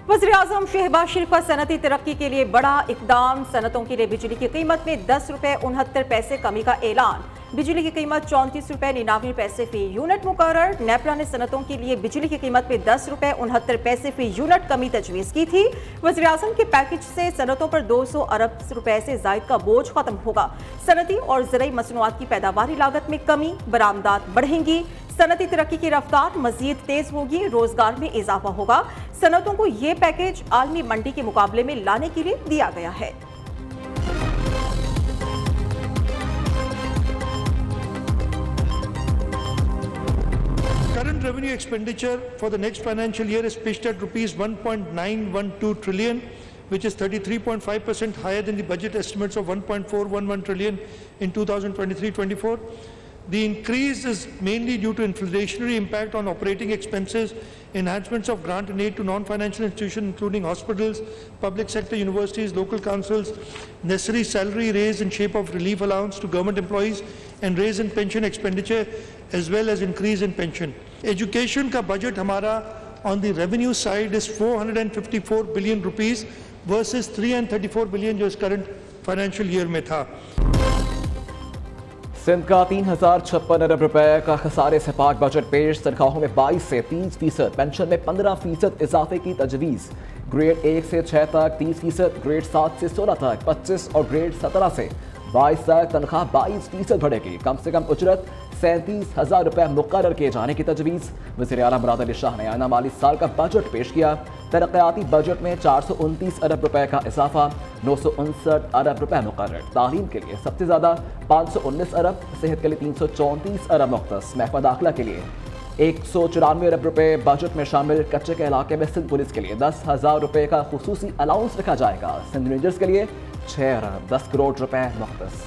वज़ीर-ए-आज़म शहबाज शरीफ का सनती तरक्की के लिए बड़ा इकदाम। सनतों के लिए बिजली की कीमत में 10 रुपये 69 पैसे कमी का ऐलान। बिजली की कीमत 34 रुपये 99 पैसे फी यूनिट मुकर्रर। नेपरा ने सनतों के लिए बिजली की कीमत में 10 रुपये 69 पैसे फी यूनिट कमी तजवीज़ की थी। वज़ीर-ए-आज़म के पैकेज से सनतों पर 200 अरब रुपए से जायद का बोझ खत्म होगा। सनती और ज़राई मसनूआत की पैदावारी लागत में कमी, बरामदात बढ़ेंगी। सनती तरक्की की रफ्तार मजीद तेज होगी, रोजगार में इजाफा होगा। सनतों को ये पैकेज आलमी मंडी के मुकाबले में लाने के लिए दिया गया है। Current revenue expenditure for the next financial year is pitched at rupees 1.912 trillion, which is 33.5% higher than the budget estimates of 1.411 trillion in 2023-24. The increase is mainly due to inflationary impact on operating expenses, enhancements of grant and aid to non-financial institutions including hospitals, public sector universities, local councils, necessary salary raise in shape of relief allowance to government employees and raise in pension expenditure as well as increase in pension. Education का budget हमारा on the revenue side is 454 billion rupees versus 334 billion जो इस current financial year में था। सिंध का 3056 अरब रुपए का खसारे से पाक बजट पेश। तनख्वाहों में 22 से 30%, पेंशन में 15% इजाफे की तजवीज़। ग्रेड 1 से 6 तक 30%, ग्रेड 7 से 16 तक 25 और ग्रेड 17 से 22 तक तनख्वाह 22% बढ़ेगी। कम से कम उजरत 37,000 रुपए मुकर्रर किए जाने की तजवीज़। वज़ीर आला मुराद अली शाह ने आइंदा माली साल का बजट पेश किया। तरक्याती बजट में 429 अरब रुपए का इजाफा, 959 अरब रुपए मुकर्रर। तालीम के लिए सबसे ज़्यादा 519 अरब, सेहत के लिए 334 अरब मुख्तस, महफा दाखिला के लिए 194 अरब रुपए बजट में शामिल। कच्चे के इलाके में सिंध पुलिस के लिए 10,000 रुपए का खुसूसी अलाउंस रखा जाएगा। सिंध रेंजर्स के लिए 6 अरब 10 करोड़ रुपए मुख्तस।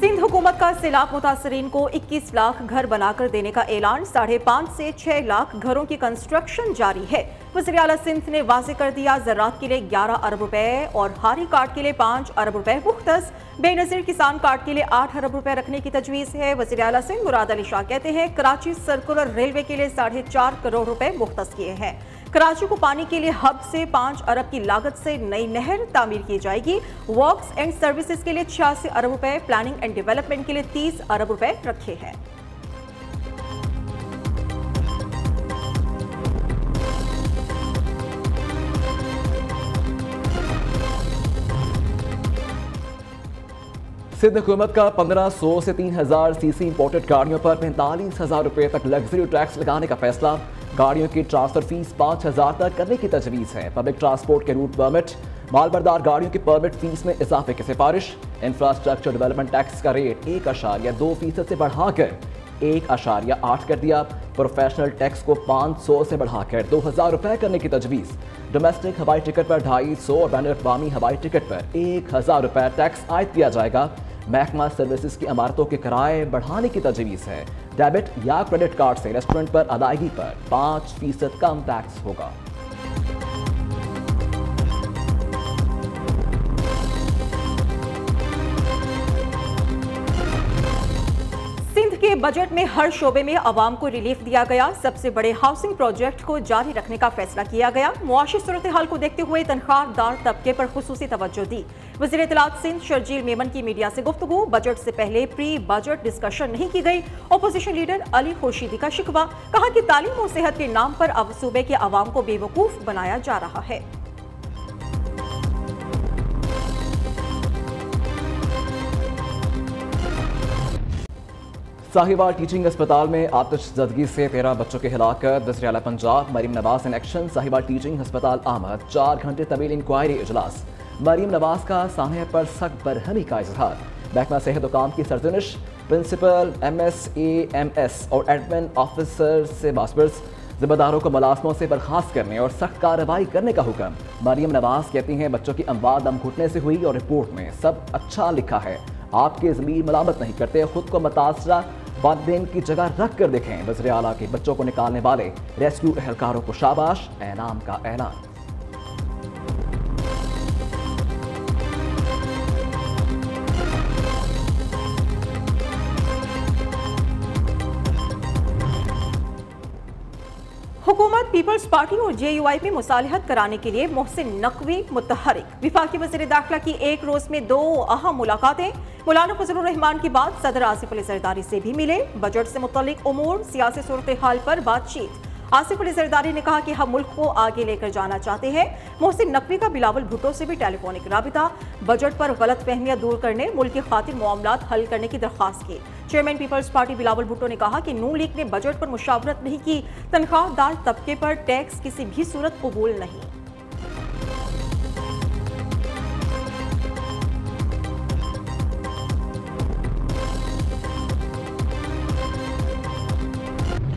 सिंध हुकूमत का सैलाब मुतासरीन को 21 लाख घर बनाकर देने का ऐलान। 5.5 से 6 लाख घरों की कंस्ट्रक्शन जारी है। वज़ीर आला सिंध ने वाज़ेह कर दिया, ज़राअत के लिए 11 अरब रुपए और हारी कार्ड के लिए 5 अरब रुपए मुख्तस। बेनज़ीर किसान कार्ड के लिए 8 अरब रुपए रखने की तजवीज़ है। वज़ीर आला सिंध मुराद अली शाह कहते हैं, कराची सर्कुलर रेलवे के लिए 4.5 करोड़ रुपए मुख्तस किए हैं। कराची को पानी के लिए हब से 5 अरब की लागत से नई नहर तामीर की जाएगी। वर्क्स एंड सर्विसेज के लिए 86 अरब रुपए, प्लानिंग एंड डेवलपमेंट के लिए 30 अरब रुपए रखे हैं। सिंध हुकूमत का 1500 से 3000 सीसी इंपोर्टेड गाड़ियों पर 45,000 रुपए तक लग्जरी टैक्स लगाने का फैसला। गाड़ियों की ट्रांसफर फीस 5,000 तक करने की तजवीज़ है। पब्लिक ट्रांसपोर्ट के रूट परमिट, मालबरदार गाड़ियों की परमिट फीस में इजाफे की सिफारिश। इंफ्रास्ट्रक्चर डेवलपमेंट टैक्स का रेट 1.2% से बढ़ाकर 1.8 कर दिया। प्रोफेशनल टैक्स को 500 से बढ़ाकर 2,000 रुपए करने की तजवीज़। डोमेस्टिक हवाई टिकट पर 250 और बैन अवी हवाई टिकट पर 1,000 रुपए टैक्स आयद किया जाएगा। महकमा सर्विसेज की इमारतों के किराए बढ़ाने की तजवीज़ है। डेबिट या क्रेडिट कार्ड से रेस्टोरेंट पर अदायगी पर 5% कम टैक्स होगा। सिंध के बजट में हर शोबे में अवाम को रिलीफ दिया गया। सबसे बड़े हाउसिंग प्रोजेक्ट को जारी रखने का फैसला किया गया। मुआशी सूरत हाल को देखते हुए तनख्वाहदार तबके पर खुसूसी तवज्जो दी। वज़ीर इत्तलात सिंध शर्जील मेमन की मीडिया से गुफ्तगू। बजट से पहले प्री बजट डिस्कशन नहीं की गई। अपोजिशन लीडर अली खुर्शीदी का शिकवा, कहा कि तालीम और सेहत के नाम पर अब सूबे के अवाम को बेवकूफ बनाया जा रहा है। साहिवाल टीचिंग अस्पताल में आतिशज़दगी से 13 बच्चों की हिलाकत। वज़ीर आला Punjab Maryam Nawaz in action. Sahiwal teaching अस्पताल आमद। 4 घंटे तवील इंक्वायरी इजलास। मरीम नवाज का सामने पर सख्त बरहमी का इजहार। महकमा सेहत काम की सरजनिश। प्रिंसिपल MSAMS और एडमिन ऑफिसर से बासपर्स जिम्मेदारों को मुलाजमों से बर्खास्त करने और सख्त कार्रवाई करने का हुक्म। मरीम नवाज कहती हैं, बच्चों की अमवात दम घुटने से हुई और रिपोर्ट में सब अच्छा लिखा है। आपके ज़मीर मलामत नहीं करते, खुद को मुतासरा वालिदैन की जगह रख कर देखें। वज़ीर आला के बच्चों को निकालने वाले रेस्क्यू एहलकारों को शाबाश। एनाम का ऐलान। पीपल्स पार्टी और JUI में मुसालहत कराने के लिए मोहसिन नकवी मुतहरिक। वफाकी वज़ीर दाखिला की एक रोज में 2 अहम मुलाकातें। मौलाना फजलुर रहमान की बाद सदर आसिफ अली जरदारी से भी मिले। बजट से मुतल्लिक उमूर, सियासी सूरत हाल पर बातचीत। आसिफ अली जरदारी ने कहा कि हम मुल्क को आगे लेकर जाना चाहते हैं। मोहसिन नकवी का बिलावल भुट्टो से भी टेलीफोनिक राबिता। बजट पर गलत फहमियां दूर करने, मुल्क की खातिर मामलात हल करने की दरख्वास्त की। Chairman people's party Bilawal Bhutto ने कहा कि नून लीग ने बजट पर मुशावरत नहीं की। तनख्वाहदार तबके पर टैक्स किसी भी सूरत कबूल नहीं।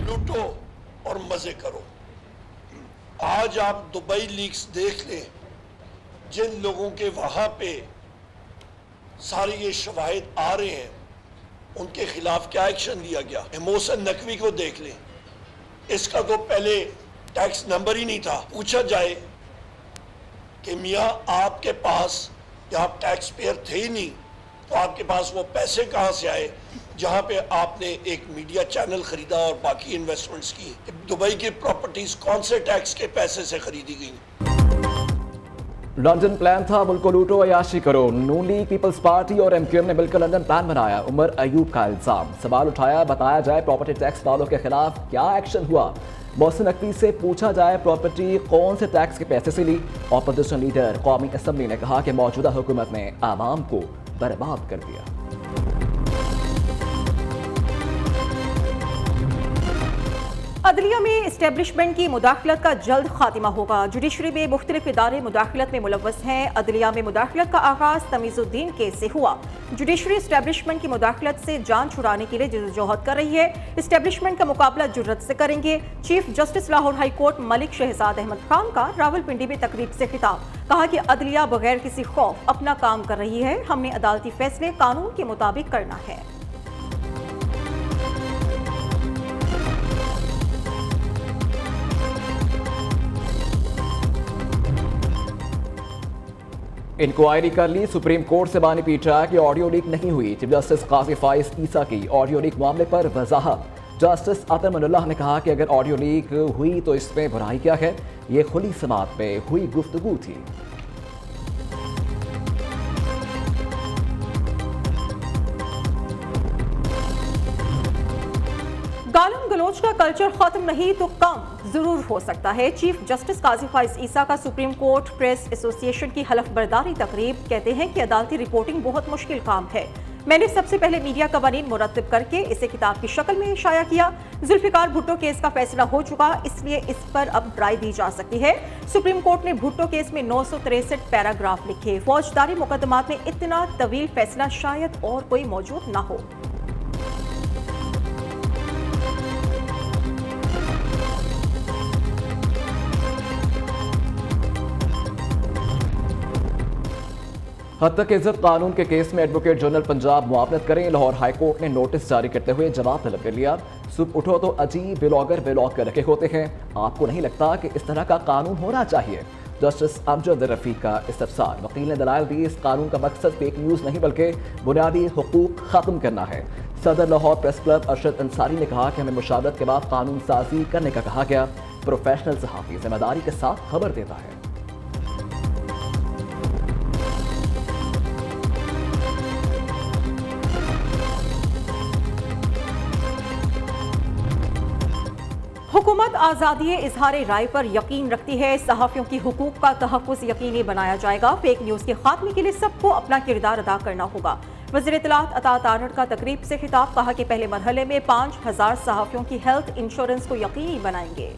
लूटो और मजे करो। आज आप दुबई लीक्स देख लें, जिन लोगों के वहां पे सारे ये शवाहिद आ रहे हैं, उनके खिलाफ क्या एक्शन लिया गया। मोहसिन नकवी को देख लें, इसका तो पहले टैक्स नंबर ही नहीं था। पूछा जाए कि मियाँ आपके पास, जब आप टैक्स पेयर थे ही नहीं, तो आपके पास वो पैसे कहाँ से आए जहाँ पे आपने एक मीडिया चैनल खरीदा और बाकी इन्वेस्टमेंट्स की। दुबई की प्रॉपर्टीज कौन से टैक्स के पैसे से खरीदी गई? लंदन प्लान था मुल्क को लूटो अयाशी करो। नून लीग, पीपल्स पार्टी और MQM ने मिलकर लंदन प्लान बनाया। उमर अयूब का इल्जाम, सवाल उठाया, बताया जाए प्रॉपर्टी टैक्स वालों के खिलाफ क्या एक्शन हुआ। मोहसिन नकवी से पूछा जाए प्रॉपर्टी कौन से टैक्स के पैसे से ली। ऑपोजिशन लीडर कौमी असम्बली ने कहा कि मौजूदा हुकूमत ने आवाम को बर्बाद कर दिया। अदलिया में इस्टेब्लिशमेंट की मुदाखलत का जल्द खात्मा होगा। जुडिशरी में मुख्तलिफ इदारे मुदाखलत में मुलव्वस हैं। अदलिया में मुदाखलत का आगाज तमीजुद्दीन केस से हुआ। जुडिशरी इस्टेब्लिशमेंट की मुदाखलत से जान छुड़ाने के लिए जद्दोजहद कर रही है। इस्टेब्लिशमेंट का मुकाबला जुर्रत से करेंगे। Chief justice Lahore high court Malik Shahzad Ahmad Khan का रावलपिंडी में तकरीब से खिताब। कहा कि अदलिया बगैर किसी खौफ अपना काम कर रही है। हमने अदालती फैसले कानून के मुताबिक करना है। इंक्वायरी कर ली। सुप्रीम कोर्ट से बानी पीटा कि ऑडियो लीक नहीं हुई। चीफ जस्टिस काजी फाइज ईसा की ऑडियो लीक मामले पर वजाहत। जस्टिस अतर मनुल्लाह ने कहा कि अगर ऑडियो लीक हुई तो इसमें बुराई क्या है, ये खुली समात में हुई गुफ्तगू थी। गालम गलोच का कल्चर खत्म नहीं तो कम जरूर हो सकता है। चीफ जस्टिस काजी फाइज ईसा का सुप्रीम कोर्ट प्रेस एसोसिएशन की हलफ बर्दारी तकरीब। कहते हैं कि अदालती रिपोर्टिंग बहुत मुश्किल काम है। मैंने सबसे पहले मीडिया कवानीन मुरत्तिब करके इसे किताब की शक्ल में शाया किया। जुल्फिकार भुट्टो केस का फैसला हो चुका, इसलिए इस पर अब राय दी जा सकती है। सुप्रीम कोर्ट ने भुट्टो केस में 963 पैराग्राफ लिखे। फौजदारी मुकदमात में इतना तवील फैसला शायद और कोई मौजूद ना हो। हद तक इज्जत कानून के केस में एडवोकेट जनरल पंजाब मुआवनत करें। लाहौर हाई कोर्ट ने नोटिस जारी करते हुए जवाब तलब कर लिया। सुबह उठो तो अजीब ब्लॉगर ब्लॉग कर रखे होते हैं। आपको नहीं लगता कि इस तरह का कानून होना चाहिए? जस्टिस अमजद रफीक का इस्तफसार। वकील ने दलाल दी, इस कानून का मकसद फेक न्यूज़ नहीं बल्कि बुनियादी हुकूक ख़त्म करना है। सदर लाहौर प्रेस क्लब अरशद अंसारी ने कहा कि हमें मुशावरत के बाद कानून साजी करने का कहा गया। प्रोफेशनल सहाफ़ी जिम्मेदारी के साथ खबर देता है। हुकूमत आज़ादी इजहार राय पर यकीन रखती है। सहाफ़ियों की हुकूक का तहफ़्फ़ुज़ यकीनी बनाया जाएगा। फेक न्यूज़ के खात्मे के लिए सबको अपना किरदार अदा करना होगा। वज़ीर इत्तलात अता तारड़ का तकरीब से खिताब। कहा कि पहले मरहले में 5000 सहाफ़ियों की हेल्थ इंश्योरेंस को यकीनी बनाएंगे।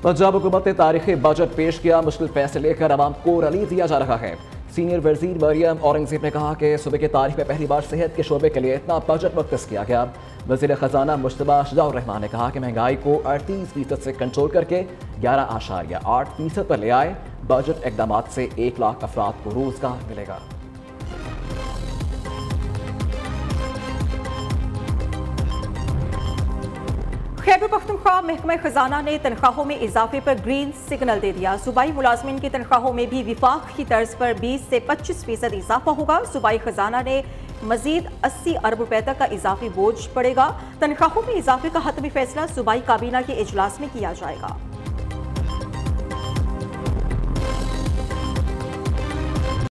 पंजाब हुकूमत ने तारीखी बजट पेश किया। मुश्किल फैसले लेकर आवाम को रली दिया जा रहा है। सीनियर वज़ीर मरियम औरंगज़ेब ने कहा कि सूबे की तारीख में पहली बार सेहत के शोबे के लिए इतना बजट मुख्तस किया गया। वज़ीर ख़जाना मुश्तबा शुजाउर रहमान ने कहा कि महंगाई को 38% से कंट्रोल करके 11.8% पर ले आए। बजट इक़दामात से 1 लाख अफराद को रोजगार मिलेगा। खैबर पख्तूनख्वा महकमा खजाना ने तनख्वाहों में इजाफे पर ग्रीन सिग्नल दे दिया। सूबाई मुलाजमीन की तनख्वाहों में भी विफाक की तर्ज पर 20 से 25% इजाफा होगा। सूबाई खजाना ने मजीद 80 अरब रुपए तक का इजाफी बोझ पड़ेगा। तनख्वाहों में इजाफे का हतमी फैसला सूबाई काबीना के इजलास में किया जाएगा।